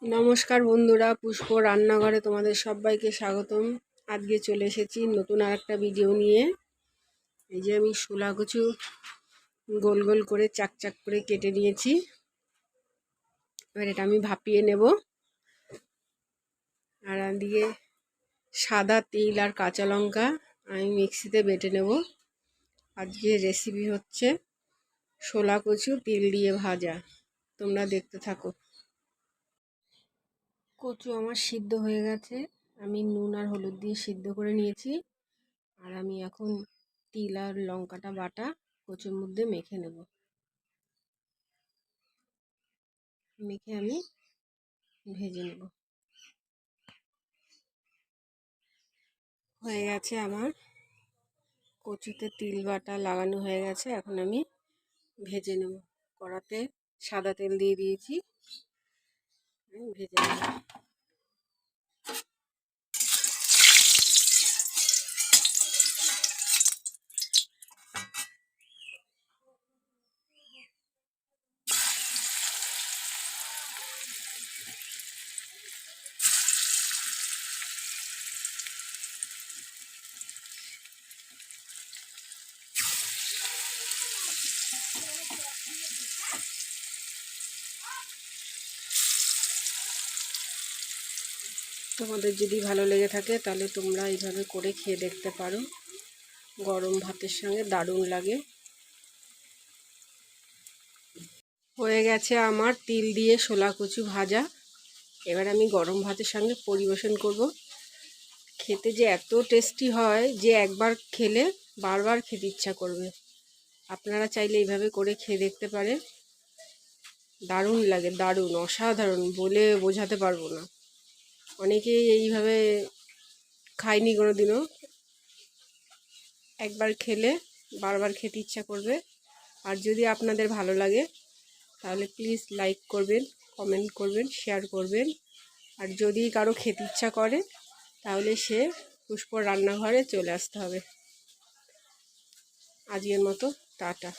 নমস্কার বন্ধুরা, পুষ্প রান্নাঘরে তোমাদের সবাইকে স্বাগতম। আজকে চলে এসেছি নতুন আরেকটা ভিডিও নিয়ে। এই যে আমি শোলা কচু গোল গোল করে চাক চাক করে কেটে নিয়েছি। এবার এটা আমি ভাপিয়ে নেব। আর দিয়ে সাদা তিল আর কাঁচা লঙ্কা আমি মিক্সিতে বেটে নেব। আজকে রেসিপি হচ্ছে শোলা কচু তিল দিয়ে ভাজা। তোমরা দেখতে থাকো। কচু আমার সিদ্ধ হয়ে গেছে, আমি নুন আর হলুদ দিয়ে সিদ্ধ করে নিয়েছি। আর আমি এখন তিল আর লঙ্কাটা বাটা কচুর মধ্যে মেখে নেব। মেখে আমি ভেজে নেব। হয়ে গেছে আমার কচুতে তিল বাটা লাগানো হয়ে গেছে। এখন আমি ভেজে নেব। কড়াতে সাদা তেল দিয়ে দিয়েছি, ভেজে নেব। তোমাদের যদি ভালো লেগে থাকে তাহলে তোমরা এইভাবে করে খেয়ে দেখতে পারো। গরম ভাতের সঙ্গে দারুণ লাগে। হয়ে গেছে আমার তিল দিয়ে শোলা কচু ভাজা। এবার আমি গরম ভাতের সঙ্গে পরিবেশন করব। খেতে যে এত টেস্টি হয় যে একবার খেলে বারবার খেতে ইচ্ছা করবে। আপনারা চাইলে এইভাবে করে খেয়ে দেখতে পারেন। দারুণ লাগে, দারুণ, অসাধারণ, বলে বোঝাতে পারবো না। অনেকেই এইভাবে খায়নি কোনো দিনও, একবার খেলে বারবার খেতে ইচ্ছা করবে। আর যদি আপনাদের ভালো লাগে তাহলে প্লিজ লাইক করবেন, কমেন্ট করবেন, শেয়ার করবেন। আর যদি কারো খেতে ইচ্ছা করে তাহলে সে পুষ্পর রান্নাঘরে চলে আসতে হবে। আজকের মতো টাটা।